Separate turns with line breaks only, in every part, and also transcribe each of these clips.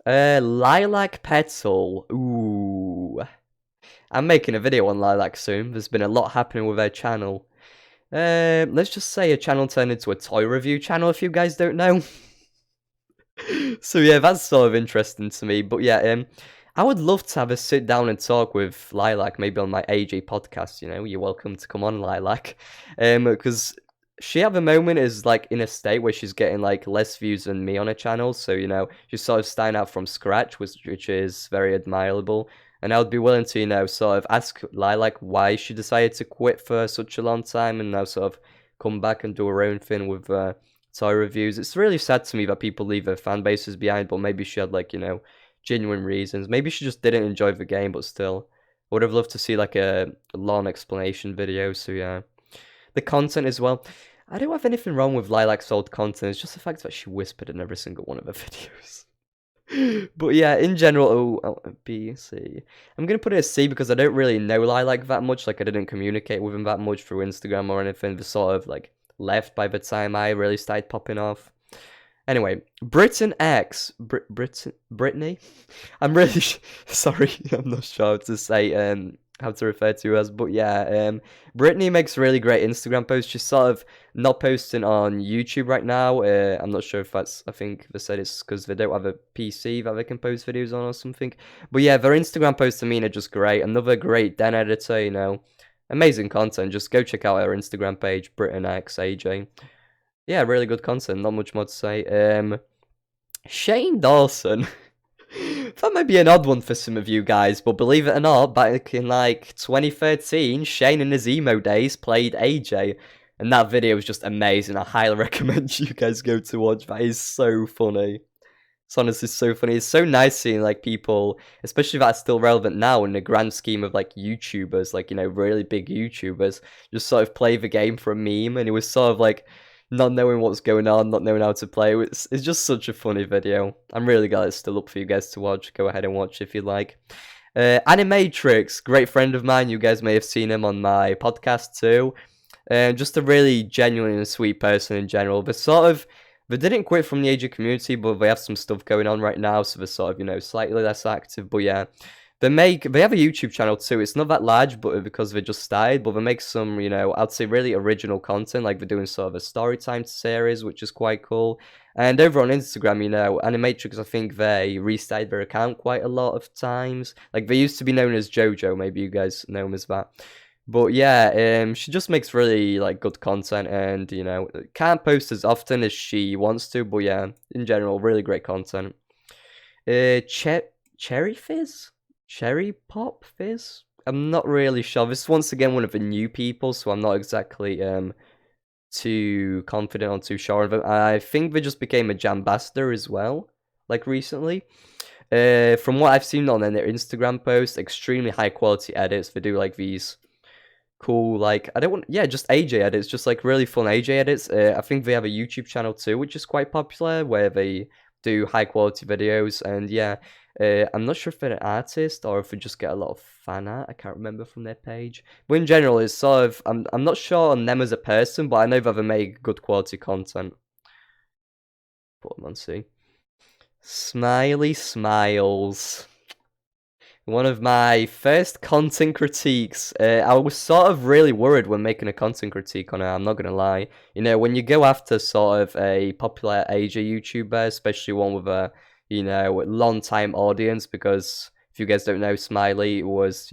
Lilac Petal. Ooh. I'm making a video on Lilac soon. There's been a lot happening with her channel. Let's just say a channel turned into a toy review channel if you guys don't know. So yeah, that's sort of interesting to me. But yeah, I would love to have a sit down and talk with Lilac, maybe on my AJ podcast. You're welcome to come on, Lilac, because she at the moment is like in a state where she's getting like less views than me on her channel. So she's sort of starting out from scratch, which is very admirable. And I would be willing to sort of ask Lilac why she decided to quit for such a long time and now sort of come back and do her own thing with toy reviews. It's really sad to me that people leave their fan bases behind, but maybe she had like, genuine reasons. Maybe she just didn't enjoy the game, but still. I would have loved to see like a long explanation video, so yeah. The content as well. I don't have anything wrong with Lilac's old content, it's just the fact that she whispered in every single one of her videos. But yeah, in general, B, C. I'm gonna put it as C because I don't really know Lilac that much. Like, I didn't communicate with him that much through Instagram or anything. They sort of like left by the time I really started popping off. Anyway, Britain X, Brittany. I'm really sorry. I'm not sure how to say how to refer to her as, but yeah, Brittany makes really great Instagram posts. She's sort of not posting on YouTube right now. I'm not sure if that's, I think they said it's because they don't have a PC that they can post videos on or something. But yeah, their Instagram posts to me are just great. Another great den editor, amazing content. Just go check out her Instagram page, BrittonXAJ. Yeah, really good content. Not much more to say. Shane Dawson. That might be an odd one for some of you guys, but believe it or not, back in like 2013, Shane in his emo days played AJ, and that video was just amazing. I highly recommend you guys go to watch. That is so funny. It's honestly so funny. It's so nice seeing like people, especially that's still relevant now in the grand scheme of like YouTubers, like really big YouTubers, just sort of play the game for a meme, and it was sort of like not knowing what's going on, not knowing how to play. It's just such a funny video. I'm really glad it's still up for you guys to watch. Go ahead and watch if you like. Animatrix, great friend of mine. You guys may have seen him on my podcast too. Just a really genuine and sweet person in general. They didn't quit from the AJ community, but they have some stuff going on right now, so they're sort of, slightly less active. But yeah, they have a YouTube channel too. It's not that large, but because they just started, but they make some, I'd say really original content. Like they're doing sort of a story time series, which is quite cool. And over on Instagram, Animatrix, I think they restarted their account quite a lot of times. Like they used to be known as JoJo. Maybe you guys know them as that. But yeah, she just makes really like good content, and can't post as often as she wants to. But yeah, in general, really great content. Cherry Fizz. Cherry Pop Fizz? I'm not really sure. This is once again one of the new people, so I'm not exactly too confident or too sure of it. I think they just became a Jambassador as well, like recently. From what I've seen on their Instagram posts, extremely high quality edits. They do like these cool, like, just AJ edits, just like really fun AJ edits. I think they have a YouTube channel too, which is quite popular, where they do high quality videos, and yeah. I'm not sure if they're an artist or if they just get a lot of fan art. I can't remember from their page. But in general, it's sort of, I'm not sure on them as a person, but I know that they make good quality content. Put them on see. Smiley Smiles. One of my first content critiques. I was sort of really worried when making a content critique on it, I'm not gonna lie. When you go after sort of a popular AJ YouTuber, especially one with a long time audience, because if you guys don't know, Smiley was,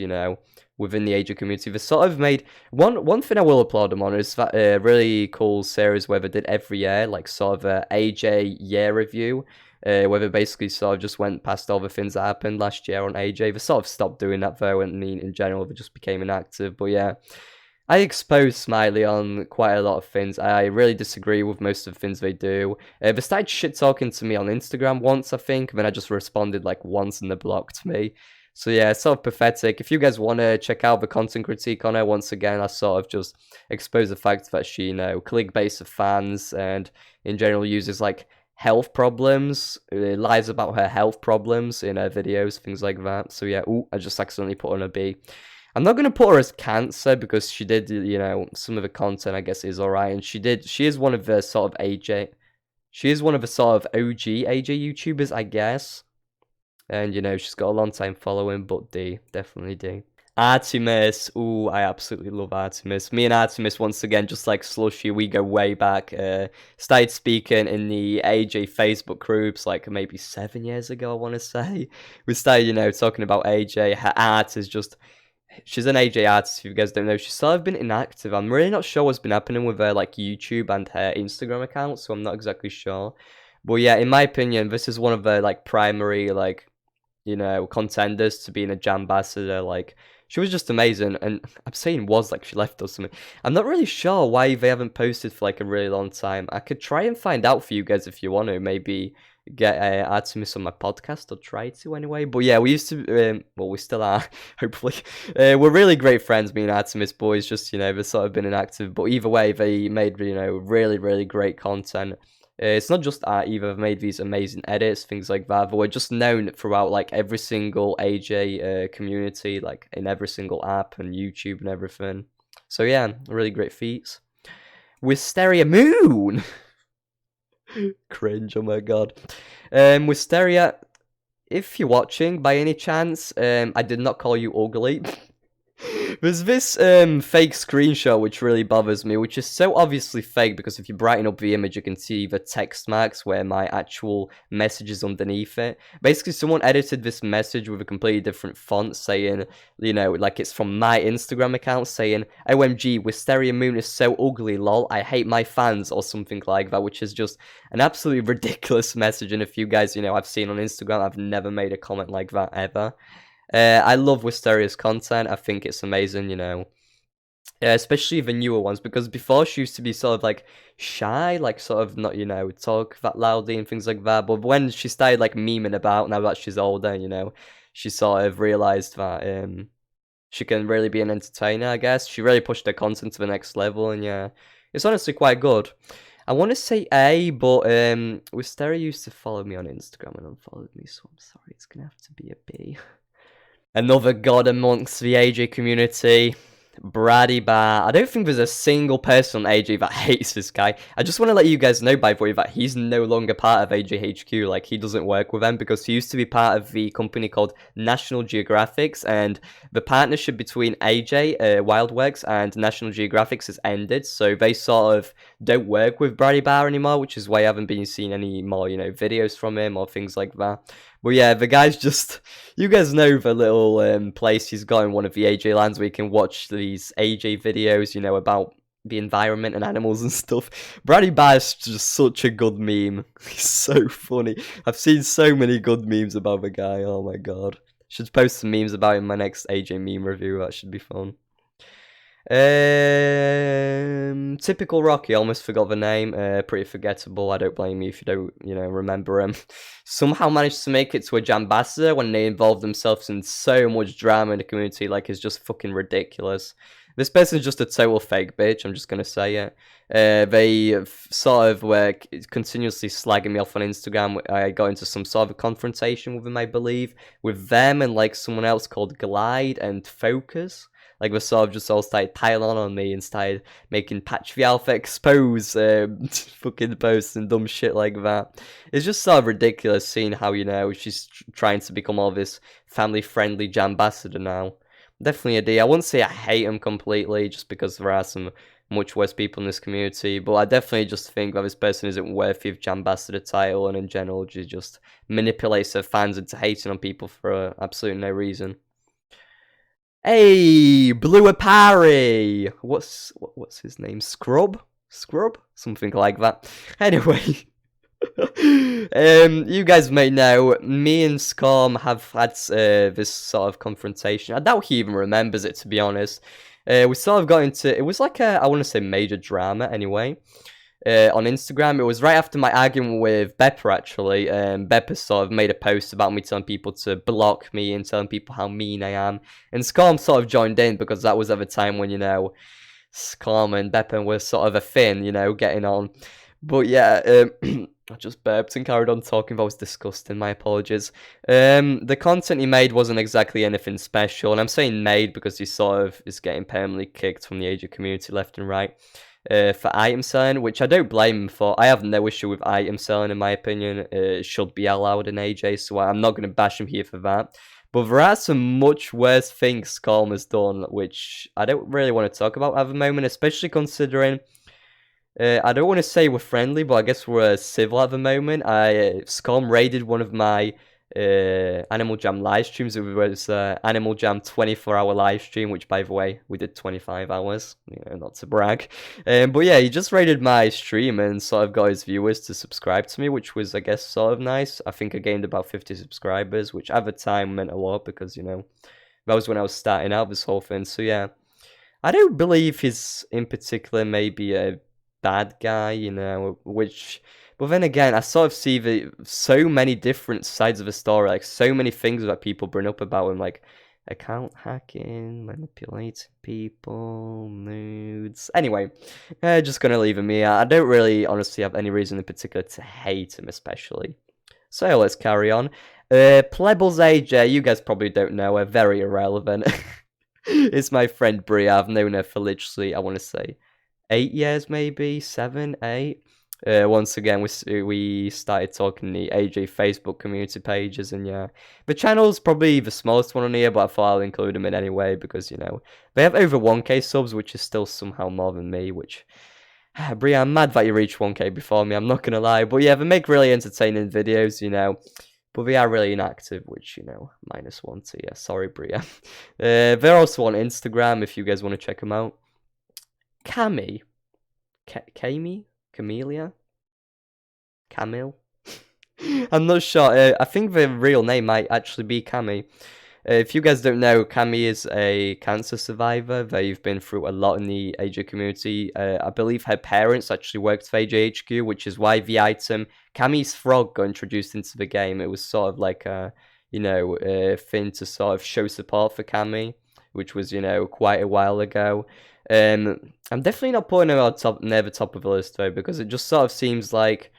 within the AJ community. They sort of made one thing I will applaud them on is that really cool series where they did every year, like sort of a AJ year review, where they basically sort of just went past all the things that happened last year on AJ. They sort of stopped doing that though, and in general they just became inactive. But yeah, I exposed Smiley on quite a lot of things. I really disagree with most of the things they do. They started shit talking to me on Instagram once, I think, and then I just responded like once and they blocked me. So yeah, it's sort of pathetic. If you guys want to check out the content critique on her, once again, I sort of just expose the fact that she, clickbaits of fans and in general uses like health problems, lies about her health problems in her videos, things like that. So yeah, I just accidentally put on a B. I'm not gonna put her as cancer because she did, some of the content I guess is alright, and she is one of the sort of AJ, she is one of the sort of OG AJ YouTubers, I guess. And, you know, she's got a long time following, but D, definitely D. Artemis, ooh, I absolutely love Artemis. Me and Artemis, once again, just like Slushy, we go way back. Started speaking in the AJ Facebook groups like maybe 7 years ago, I want to say. We started, you know, talking about AJ. Her art is just, she's an AJ artist, if you guys don't know. She's sort of been inactive. I'm really not sure what's been happening with her, like, YouTube and her Instagram account, so I'm not exactly sure. But yeah, in my opinion, this is one of the, like, primary, like, you know, contenders to being a Jam ambassador. Like, she was just amazing. And I'm saying was like she left or something. I'm not really sure why they haven't posted for like a really long time. I could try and find out for you guys if you want to. Maybe get Artemis on my podcast or try to anyway. But yeah, we used to, well, we still are, hopefully. We're really great friends, me and Artemis boys. Just, you know, they've sort of been inactive. But either way, they made, you know, really, really great content. It's not just art either. They've made these amazing edits, things like that. But we're just known throughout like every single AJ community, like in every single app and YouTube and everything. So yeah, really great feats. Wisteria Moon! Cringe, oh my god. Wisteria, if you're watching by any chance, I did not call you ugly. There's this fake screenshot which really bothers me, which is so obviously fake because if you brighten up the image you can see the text marks where my actual message is underneath it. Basically someone edited this message with a completely different font saying, you know, like it's from my Instagram account saying, OMG, Wisteria Moon is so ugly, lol, I hate my fans, or something like that, which is just an absolutely ridiculous message. And if you guys, you know, I've seen on Instagram, I've never made a comment like that ever. I love Wisteria's content. I think it's amazing, you know. Especially the newer ones, because before she used to be sort of like shy, like sort of not, you know, talk that loudly and things like that. But when she started like memeing about, now that she's older, you know, she sort of realized that she can really be an entertainer, I guess. She really pushed her content to the next level, and yeah, it's honestly quite good. I want to say A, but Wisteria used to follow me on Instagram and unfollowed me, so I'm sorry, it's gonna have to be a B. Another god amongst the AJ community, Brady Bar. I don't think there's a single person on AJ that hates this guy. I just want to let you guys know, by the way, that he's no longer part of AJHQ. Like, he doesn't work with them because he used to be part of the company called National Geographics, and the partnership between AJ, Wildworks, and National Geographics has ended, so they sort of don't work with Brady Bar anymore, which is why I haven't been seeing any more, you know, videos from him or things like that. But yeah, the guy's just, you guys know the little place he's got in one of the AJ lands where you can watch these AJ videos, you know, about the environment and animals and stuff. Brady Bar's just such a good meme. He's so funny. I've seen so many good memes about the guy. Oh my god. Should post some memes about him in my next AJ meme review. That should be fun. Typical Rocky, almost forgot the name. Pretty forgettable. I don't blame you if you don't, you know, remember him. Somehow managed to make it to a Jambassador when they involved themselves in so much drama in the community. Like, it's just fucking ridiculous. This person's just a total fake bitch. I'm just gonna say it. They sort of were continuously slagging me off on Instagram. I got into some sort of a confrontation with him, I believe, with them and like someone else called Glide and Focus. Like, they sort of just all started piling on me and started making PatchTheAlpha expose fucking posts and dumb shit like that. It's just sort of ridiculous seeing how, you know, she's trying to become all this family-friendly Jambassador now. Definitely a D. I wouldn't say I hate him completely, just because there are some much worse people in this community, but I definitely just think that this person isn't worthy of Jambassador title, and in general, she just manipulates her fans into hating on people for absolutely no reason. Hey, Blue Apari! What's his name? Scrub? Something like that. Anyway, you guys may know, me and Scorm have had this sort of confrontation. I doubt he even remembers it, to be honest. We sort of got into, it was like a, I want to say major drama anyway. On Instagram. It was right after my argument with Beppa, actually. Beppa sort of made a post about me telling people to block me and telling people how mean I am. And Scorm sort of joined in because that was at the time when, you know, Scorm and Beppa were sort of a thing, you know, getting on. But yeah, I just burped and carried on talking. That was disgusting. My apologies. The content he made wasn't exactly anything special, and I'm saying made because he sort of is getting permanently kicked from the AJ community left and right. For item selling, which I don't blame him for. I have no issue with item selling, in my opinion. It should be allowed in AJ, so I'm not going to bash him here for that. But there are some much worse things Scum has done, which I don't really want to talk about at the moment, especially considering I don't want to say we're friendly, but I guess we're civil at the moment. Scum raided one of my Animal Jam live streams. It was Animal Jam 24-hour live stream, which, by the way, we did 25 hours. Not to brag. But yeah, he just raided my stream and sort of got his viewers to subscribe to me, which was, I guess, sort of nice. I think I gained about 50 subscribers, which at the time meant a lot because, that was when I was starting out this whole thing. So yeah, I don't believe he's in particular maybe a bad guy, which, but then again, I sort of see so many different sides of the story, like so many things that people bring up about him, like account hacking, manipulating people, nudes. Anyway, just gonna leave him here. I don't really honestly have any reason in particular to hate him, especially. So let's carry on. Plebble's AJ, you guys probably don't know her, very irrelevant. It's my friend Bria. I've known her for literally, I want to say, 8 years, maybe 7, 8. Once again, we started talking the AJ Facebook community pages, and yeah, the channel's probably the smallest one on here, but I thought I'll include them in anyway because they have over 1K subs, which is still somehow more than me. Which, Bria, I'm mad that you reached 1K before me. I'm not gonna lie, but yeah, they make really entertaining videos, but they are really inactive, which, -1 to you. Sorry, Bria. They're also on Instagram if you guys want to check them out. Cammy? Camellia? Camille? I'm not sure. I think the real name might actually be Cammy. If you guys don't know, Cammy is a cancer survivor. They've been through a lot in the AJ community. I believe her parents actually worked for AJHQ, which is why the item Cammy's frog got introduced into the game. It was sort of like a thing to sort of show support for Cammy, which was quite a while ago. I'm definitely not putting her near the top of the list though, because it just sort of seems like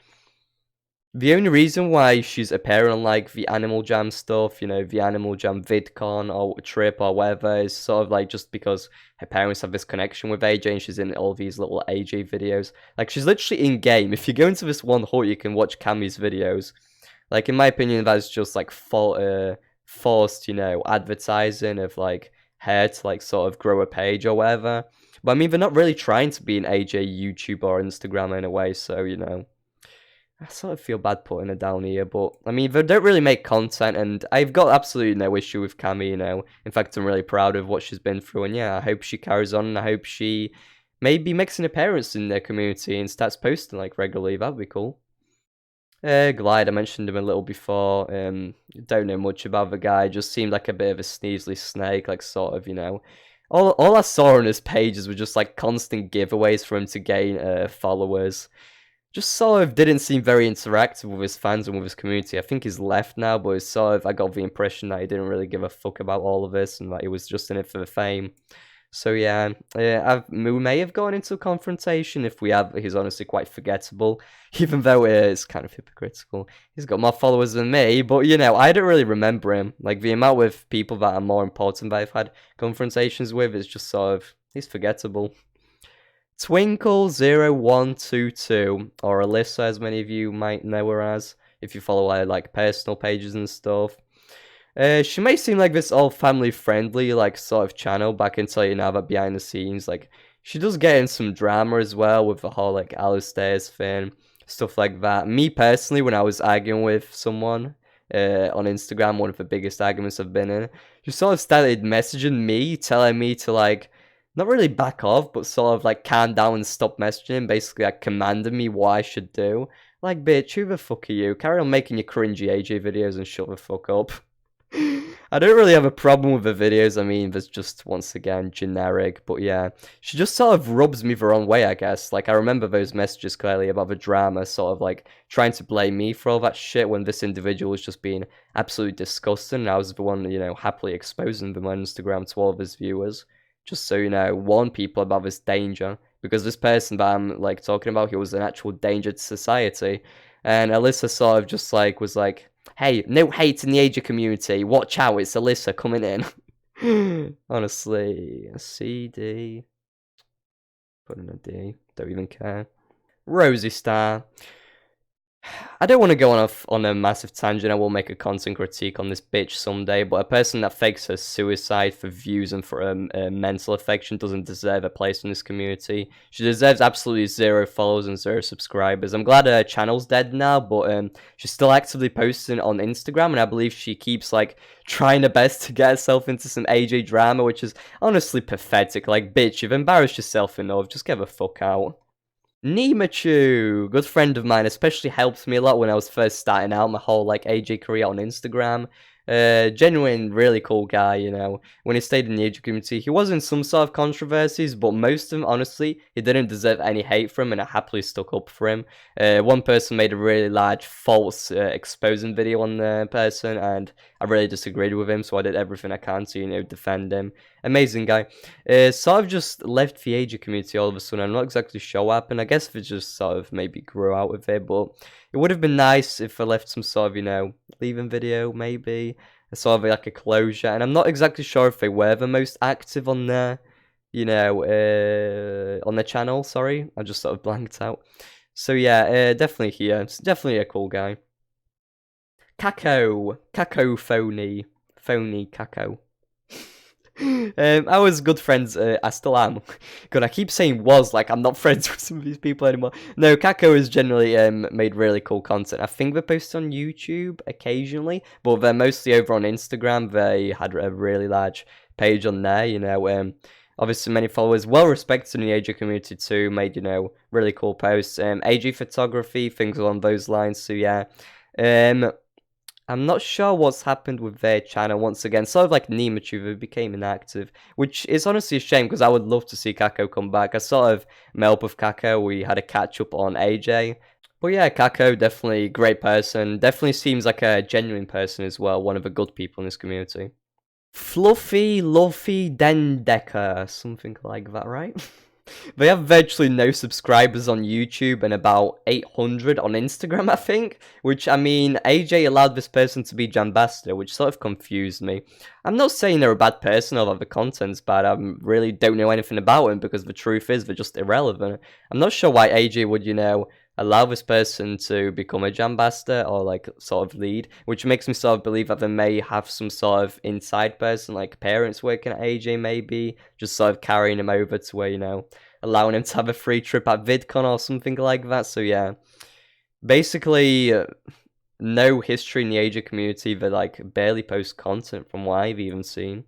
the only reason why she's appearing on like the Animal Jam stuff, the Animal Jam VidCon or trip or whatever, is sort of like just because her parents have this connection with AJ and she's in all these little AJ videos. Like, she's literally in game. If you go into this one hut, you can watch Cammy's videos. Like, in my opinion, that's just like forced, advertising of like her to like sort of grow a page or whatever. But I mean, they're not really trying to be an AJ YouTuber or Instagram in a way, so I sort of feel bad putting her down here, but I mean, they don't really make content, and I've got absolutely no issue with Cammy, In fact, I'm really proud of what she's been through, and yeah, I hope she carries on, and I hope she maybe makes an appearance in their community and starts posting like regularly. That'd be cool. Glide, I mentioned him a little before. Don't know much about the guy. Just seemed like a bit of a sneezely snake, like sort of, All I saw on his pages were just like constant giveaways for him to gain followers. Just sort of didn't seem very interactive with his fans and with his community. I think he's left now, but it's sort of, I got the impression that he didn't really give a fuck about all of this and that he was just in it for the fame. So yeah, we may have gone into a confrontation. If we have, he's honestly quite forgettable, even though it's kind of hypocritical. He's got more followers than me, but I don't really remember him. Like, the amount of people that are more important that I've had confrontations with is just sort of, he's forgettable. Twinkle0122, or Alyssa, as many of you might know her as, if you follow her like personal pages and stuff. She may seem like this all family friendly like sort of channel, but I can tell you now that behind the scenes, like, she does get in some drama as well with the whole like Alistair's thing, stuff like that. Me personally, when I was arguing with someone on Instagram, one of the biggest arguments I've been in, she sort of started messaging me, telling me to like not really back off, but sort of like calm down and stop messaging, basically like commanding me what I should do. Like, bitch, who the fuck are you? Carry on making your cringy AJ videos and shut the fuck up. I don't really have a problem with the videos. I mean, there's just, once again, generic. But yeah, she just sort of rubs me the wrong way, I guess. Like, I remember those messages clearly about the drama, sort of like trying to blame me for all that shit when this individual was just being absolutely disgusting. And I was the one, happily exposing them on Instagram to all of his viewers. Just so, warn people about this danger. because this person that I'm like talking about, he was an actual danger to society. And Alyssa sort of just like was like, "Hey, no hate in the AJ community. Watch out, it's Alyssa coming in." Honestly, a CD. Put in a D. Don't even care. Rosi Star. I don't want to go on a massive tangent. I will make a content critique on this bitch someday, but a person that fakes her suicide for views and for a mental affection doesn't deserve a place in this community. She deserves absolutely 0 followers and 0 subscribers. I'm glad her channel's dead now, but she's still actively posting on Instagram, and I believe she keeps like trying her best to get herself into some AJ drama, which is honestly pathetic. Like, bitch, you've embarrassed yourself enough. Just get the fuck out. Nimachu, good friend of mine, especially helped me a lot when I was first starting out my whole like AJ career on Instagram. Genuine, really cool guy, you know. When he stayed in the AJ community, he was in some sort of controversies, but most of them, honestly, he didn't deserve any hate from, and I happily stuck up for him. One person made a really large false exposing video on the person, and I really disagreed with him, so I did everything I can to, you know, defend him. Amazing guy. So I've just left the AJ community all of a sudden. I'm not exactly sure what happened. I guess it just sort of maybe grew out of it, but it would have been nice if I left some sort of, you know, leaving video, maybe. Sort of like a closure. And I'm not exactly sure if they were the most active on their, you know, on their channel. Sorry, I just sort of blanked out. So yeah, definitely here. It's definitely a cool guy. Kako phony. Phony Kako. I was good friends. I still am. God, I keep saying was like I'm not friends with some of these people anymore. No, Kako has generally made really cool content. I think they post on YouTube occasionally, but they're mostly over on Instagram. They had a really large page on there. You know, obviously many followers, well respected in the AJ community too. Made, you know, really cool posts. AJ photography, things along those lines. So yeah. I'm not sure what's happened with their channel once again. Sort of like Nimachu, they became inactive, which is honestly a shame because I would love to see Kako come back. I sort of met up with Kako. We had a catch up on AJ. But yeah, Kako, definitely great person. Definitely seems like a genuine person as well. One of the good people in this community. Fluffy Luffy Dendeka, something like that, right? They have virtually no subscribers on YouTube and about 800 on Instagram, I think. Which, I mean, AJ allowed this person to be Jambassador, which sort of confused me. I'm not saying they're a bad person or that the content's bad. I really don't know anything about them because the truth is they're just irrelevant. I'm not sure why AJ would, you know, allow this person to become a Jambassador or like sort of lead, which makes me sort of believe that they may have some sort of inside person, like parents working at AJ maybe, just sort of carrying him over to where, you know, allowing him to have a free trip at VidCon or something like that. So yeah, basically no history in the AJ community. They like barely post content from what I've even seen.